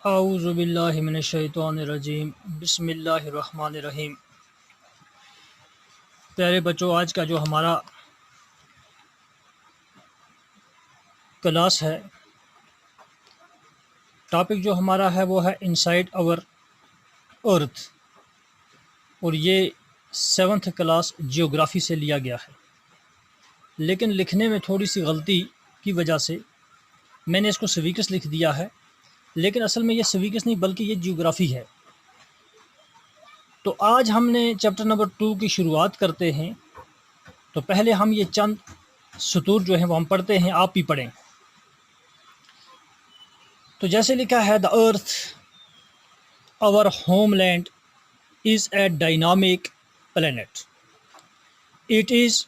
اعوذ باللہ من الشیطان الرجیم، بسم اللہ الرحمن الرحیم۔ پیارے بچوں، آج کا جو ہمارا کلاس ہے، ٹاپک جو ہمارا ہے وہ ہے انسائڈ اور ارتھ، اور یہ 7th کلاس جیوگرافی سے لیا گیا ہے، لیکن لکھنے میں تھوڑی سی غلطی کی وجہ سے میں نے اس کو سویکس لکھ دیا ہے، لیکن اصل میں یہ سویکس نہیں بلکہ یہ جیوگرافی ہے۔ تو آج ہم نے چیپٹر نمبر 2 کی شروعات کرتے ہیں، تو پہلے ہم یہ چند سطور جو ہیں وہ ہم پڑھتے ہیں، آپ بھی پڑھیں۔ تو جیسے لکھا ہے، دا ارتھ our homeland is a dynamic planet. It is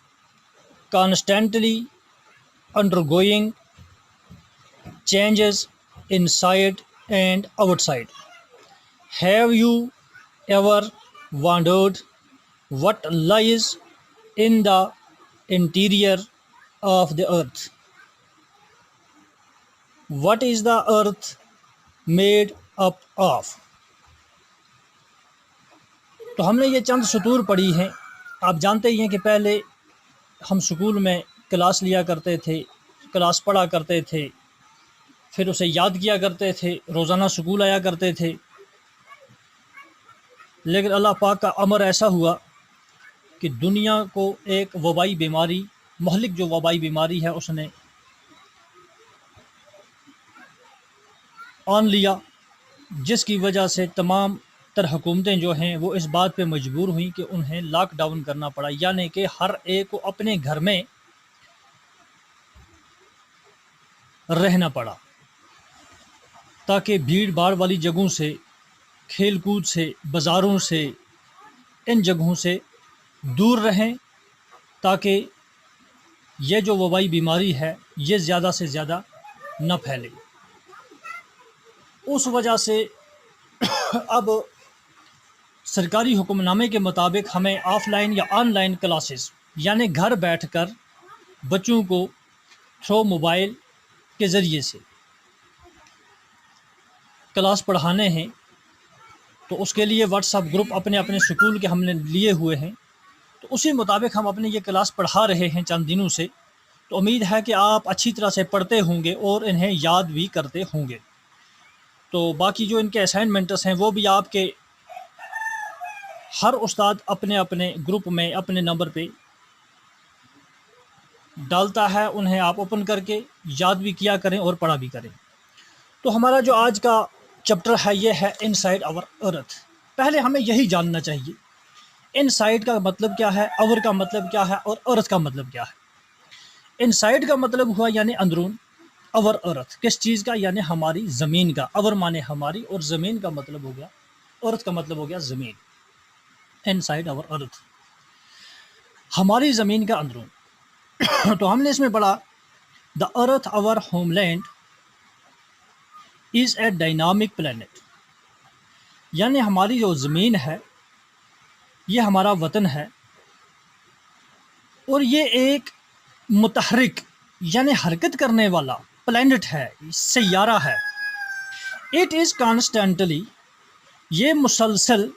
constantly undergoing changes inside and outside. Have you ever wondered what lies in the interior of the earth? What is the earth made up of? تو ہم نے یہ چند سطور پڑھی ہیں۔ آپ جانتے ہی ہیں کہ پہلے ہم سکول میں کلاس لیا کرتے تھے، کلاس پڑھا کرتے تھے، پھر اسے یاد کیا کرتے تھے، روزانہ سکول آیا کرتے تھے، لیکن اللہ پاک کا امر ایسا ہوا کہ دنیا کو ایک وبائی بیماری، مہلک جو وبائی بیماری ہے، اس نے آن لیا، جس کی وجہ سے تمام تر حکومتیں جو ہیں وہ اس بات پہ مجبور ہوئیں کہ انہیں لاک ڈاؤن کرنا پڑا، یعنی کہ ہر ایک کو اپنے گھر میں رہنا پڑا، تاکہ بھیڑ بھاڑ والی جگہوں سے، کھیل کود سے، بازاروں سے، ان جگہوں سے دور رہیں، تاکہ یہ جو وبائی بیماری ہے یہ زیادہ سے زیادہ نہ پھیلے۔ اس وجہ سے اب سرکاری حکم نامے کے مطابق ہمیں آف لائن یا آن لائن کلاسز، یعنی گھر بیٹھ کر بچوں کو تھرو موبائل کے ذریعے سے کلاس پڑھانے ہیں۔ تو اس کے لیے واٹس ایپ گروپ اپنے اپنے سکول کے ہم نے لیے ہوئے ہیں، تو اسی مطابق ہم اپنے یہ کلاس پڑھا رہے ہیں چند دنوں سے۔ تو امید ہے کہ آپ اچھی طرح سے پڑھتے ہوں گے اور انہیں یاد بھی کرتے ہوں گے۔ تو باقی جو ان کے اسائنمنٹس ہیں وہ بھی آپ کے ہر استاد اپنے اپنے گروپ میں اپنے نمبر پہ ڈالتا ہے، انہیں آپ اوپن کر کے یاد بھی کیا کریں اور پڑھا بھی کریں۔ تو ہمارا جو آج کا چیپٹر ہے یہ ہے انسائڈ اور ارتھ۔ پہلے ہمیں یہی جاننا چاہیے انسائڈ کا مطلب کیا ہے، اور کا مطلب کیا ہے، اور ارتھ کا مطلب کیا ہے۔ انسائڈ کا مطلب ہوا یعنی اندرون، اور ارتھ کس چیز کا، یعنی ہماری زمین کا۔ اور مانے ہماری، اور زمین کا مطلب ہو گیا، ارتھ کا مطلب ہو گیا زمین۔ انسائڈ اور ارتھ ہماری زمین کا اندرون۔ تو ہم نے اس میں پڑھا، the earth our home land is a dynamic planet, یعنی ہماری جو زمین ہے یہ ہمارا وطن ہے، اور یہ ایک متحرک یعنی حرکت کرنے والا پلانٹ ہے، سیارہ ہے۔ اٹ از کانسٹنٹلی، یہ مسلسل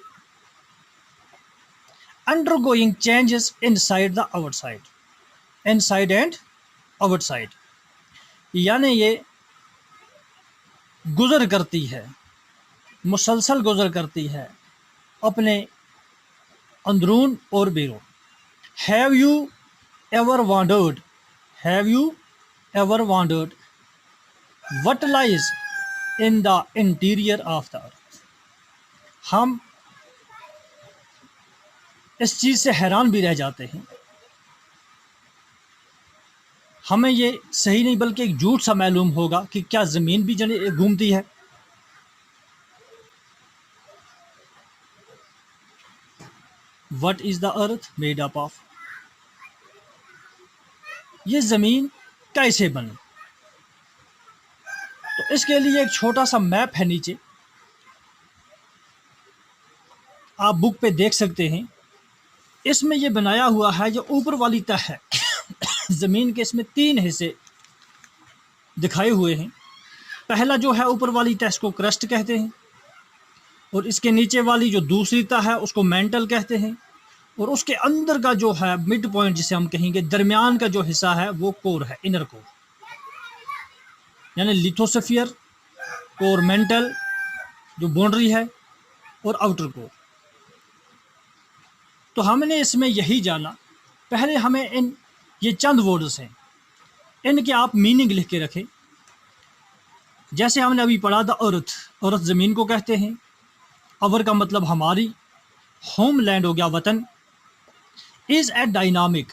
undergoing changes inside the outside, inside and outside, یعنی یہ گزر کرتی ہے، مسلسل گزر کرتی ہے اپنے اندرون اور بیرون۔ Have you ever wondered, have you ever wondered what lies in the interior of the earth. ہم اس چیز سے حیران بھی رہ جاتے ہیں، ہمیں یہ صحیح نہیں بلکہ ایک جھوٹ سا معلوم ہوگا کہ کیا زمین بھی گھومتی ہے۔ What is the earth made up of؟ یہ زمین کیسے بنی؟ تو اس کے لیے ایک چھوٹا سا میپ ہے، نیچے آپ بک پہ دیکھ سکتے ہیں۔ اس میں یہ بنایا ہوا ہے، جو اوپر والی تہ ہے زمین کے، اس میں 3 حصے دکھائے ہوئے ہیں۔ پہلا جو ہے اوپر والی تہ اس کو کرسٹ کہتے ہیں، اور اس کے نیچے والی جو دوسری تہ ہے اس کو مینٹل کہتے ہیں، اور اس کے اندر کا جو ہے مڈ پوائنٹ جسے ہم کہیں گے، درمیان کا جو حصہ ہے وہ کور ہے، انر کور، یعنی لیتھوسفیئر، کور مینٹل جو باؤنڈری ہے، اور آؤٹر کور۔ تو ہم نے اس میں یہی جانا، پہلے ہمیں یہ چند ورڈز ہیں، ان کے آپ میننگ لکھ کے رکھیں۔ جیسے ہم نے ابھی پڑھا تھا ارتھ زمین کو کہتے ہیں، اور کا مطلب ہماری، ہوم لینڈ ہو گیا وطن، از اے ڈائنامک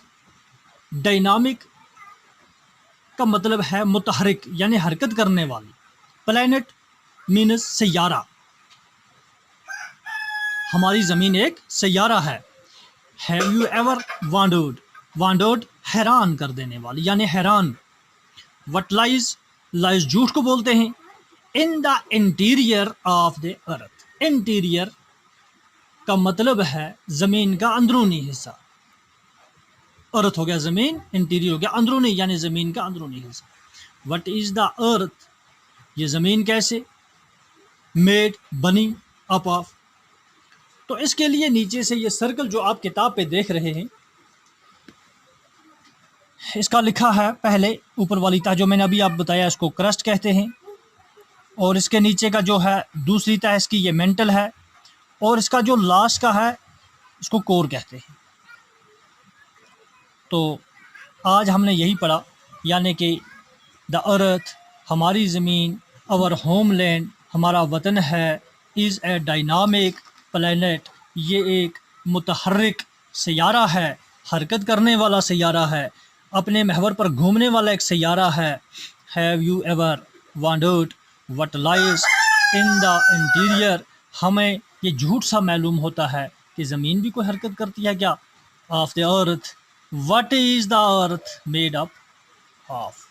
کا مطلب ہے متحرک یعنی حرکت کرنے والی، پلانٹ مینز سیارہ، ہماری زمین ایک سیارہ ہے۔ ہیو یو ایور وانڈرڈ حیران کر دینے والی یعنی حیران۔ وٹ لائز جھوٹ کو بولتے ہیں، in the interior of the earth, interior کا مطلب ہے زمین کا اندرونی حصہ، ارتھ ہو گیا زمین، انٹیریئر ہو گیا اندرونی یعنی زمین کا اندرونی حصہ۔ وٹ از دا ارتھ، یہ زمین کیسے، میڈ بنی، اپ آف۔ تو اس کے لیے نیچے سے یہ سرکل جو آپ کتاب پہ دیکھ رہے ہیں، اس کا لکھا ہے پہلے اوپر والی تہ جو میں نے ابھی آپ بتایا اس کو کرسٹ کہتے ہیں، اور اس کے نیچے کا جو ہے دوسری تہ اس کی یہ مینٹل ہے، اور اس کا جو لاسٹ کا ہے اس کو کور کہتے ہیں۔ تو آج ہم نے یہی پڑھا، یعنی کہ دا ارتھ ہماری زمین، اور ہوم لینڈ ہمارا وطن ہے، از اے ڈائنامک پلانٹ یہ ایک متحرک سیارہ ہے، حرکت کرنے والا سیارہ ہے، اپنے محور پر گھومنے والا ایک سیارہ ہے۔ Have you ever wondered what lies in the interior, ہمیں یہ جھوٹ سا معلوم ہوتا ہے کہ زمین بھی کوئی حرکت کرتی ہے کیا، of the earth, what is the earth made up of.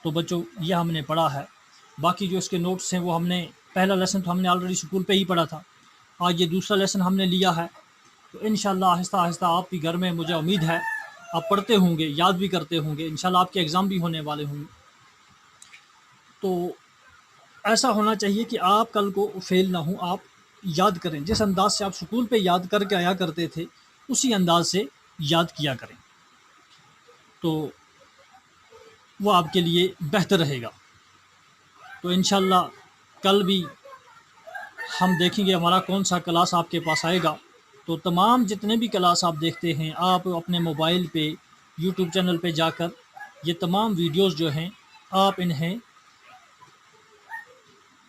تو بچوں یہ ہم نے پڑھا ہے، باقی جو اس کے نوٹس ہیں وہ ہم نے، پہلا لیسن تو ہم نے آلریڈی اسکول پہ ہی پڑھا تھا، آج یہ دوسرا لیسن ہم نے لیا ہے۔ تو انشاءاللہ آہستہ آہستہ آپ بھی گھر میں، مجھے امید ہے آپ پڑھتے ہوں گے، یاد بھی کرتے ہوں گے، انشاءاللہ آپ کے ایگزام بھی ہونے والے ہوں گے۔ تو ایسا ہونا چاہیے کہ آپ کل کو فیل نہ ہوں، آپ یاد کریں، جس انداز سے آپ اسکول پہ یاد کر کے آیا کرتے تھے اسی انداز سے یاد کیا کریں، تو وہ آپ کے لیے بہتر رہے گا۔ تو انشاءاللہ کل بھی ہم دیکھیں گے ہمارا کون سا کلاس آپ کے پاس آئے گا۔ تو تمام جتنے بھی کلاس آپ دیکھتے ہیں، آپ اپنے موبائل پہ یوٹیوب چینل پہ جا کر یہ تمام ویڈیوز جو ہیں آپ انہیں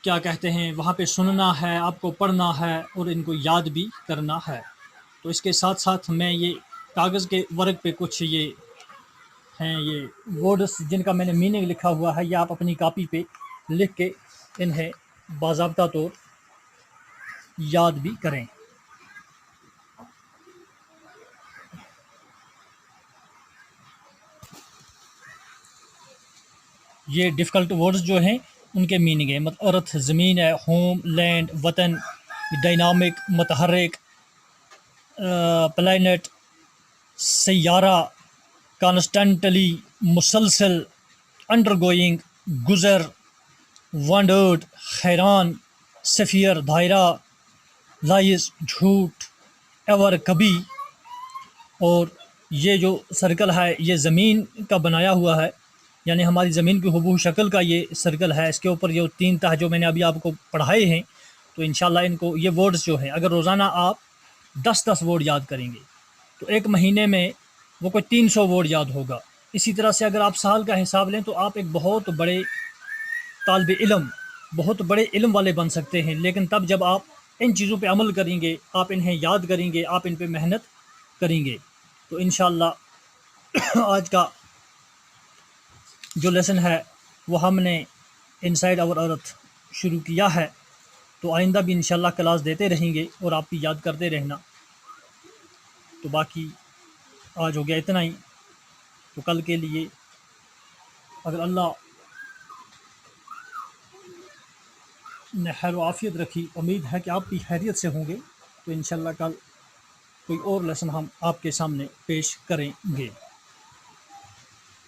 کیا کہتے ہیں وہاں پہ سننا ہے، آپ کو پڑھنا ہے اور ان کو یاد بھی کرنا ہے۔ تو اس کے ساتھ ساتھ میں یہ کاغذ کے ورق پہ کچھ یہ ہیں یہ ورڈز جن کا میں نے میننگ لکھا ہوا ہے، یہ آپ اپنی کاپی پہ لکھ کے انہیں باضابطہ طور یاد بھی کریں۔ یہ ڈیفیکلٹ ورڈز جو ہیں ان کے میننگ ہے، مطلب ارتھ زمین ہے، ہوم لینڈ وطن، ڈائنامک متحرک، پلانٹ سیارہ، کانسٹنٹلی مسلسل، انڈر گوئنگ گزر، وانڈرڈ حیران، سفیر دائرہ، لائز جھوٹ، ایور کبھی۔ اور یہ جو سرکل ہے یہ زمین کا بنایا ہوا ہے، یعنی ہماری زمین کی ہبوہ شکل کا یہ سرکل ہے، اس کے اوپر یہ تین تہ جو میں نے ابھی آپ کو پڑھائے ہیں۔ تو انشاءاللہ ان کو یہ ورڈز جو ہیں اگر روزانہ آپ 10 ورڈ یاد کریں گے تو ایک مہینے میں وہ کوئی 300 ورڈ یاد ہوگا۔ اسی طرح سے اگر آپ سال کا حساب لیں تو آپ ایک بہت بڑے طالب علم، بہت بڑے علم والے بن سکتے ہیں، لیکن تب جب آپ ان چیزوں پہ عمل کریں گے، آپ انہیں یاد کریں گے، آپ ان پہ محنت کریں گے۔ تو انشاءاللہ آج کا جو لیسن ہے وہ ہم نے انسائیڈ آور ارتھ شروع کیا ہے، تو آئندہ بھی انشاءاللہ کلاس دیتے رہیں گے اور آپ بھی یاد کرتے رہنا۔ تو باقی آج ہو گیا اتنا ہی، تو کل کے لیے اگر اللہ نے خیر و عافیت رکھی، امید ہے کہ آپ بھی خیریت سے ہوں گے، تو انشاءاللہ کل کوئی اور لیسن ہم آپ کے سامنے پیش کریں گے۔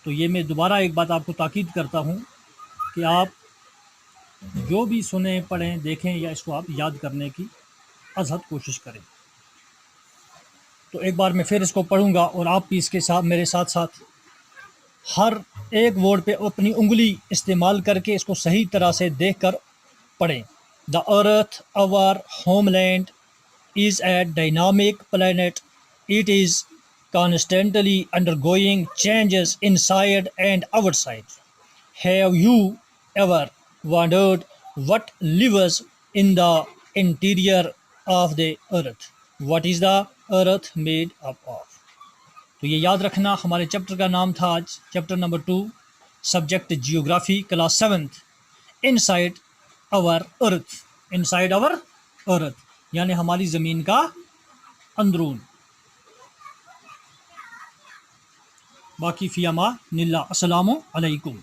تو یہ میں دوبارہ ایک بات آپ کو تاکید کرتا ہوں کہ آپ جو بھی سنیں پڑھیں دیکھیں یا اس کو آپ یاد کرنے کی از حد کوشش کریں. تو ایک بار میں پھر اس کو پڑھوں گا اور آپ بھی اس کے ساتھ میرے ساتھ ساتھ ہر ایک ورڈ پہ اپنی انگلی استعمال کر کے اس کو صحیح طرح سے دیکھ کر پڑھیں. دا ارتھ our homeland is a dynamic planet. It is constantly undergoing changes inside and outside. Have you ever wondered what lives in the interior of the earth? What is the earth made up of? تو یہ یاد رکھنا. ہمارے chapter کا نام تھا آج chapter number 2، subject geography, class 7، inside our earth. Inside our ارتھ یعنی ہماری زمین کا اندرون. باقی فی امان اللہ. السلام علیکم.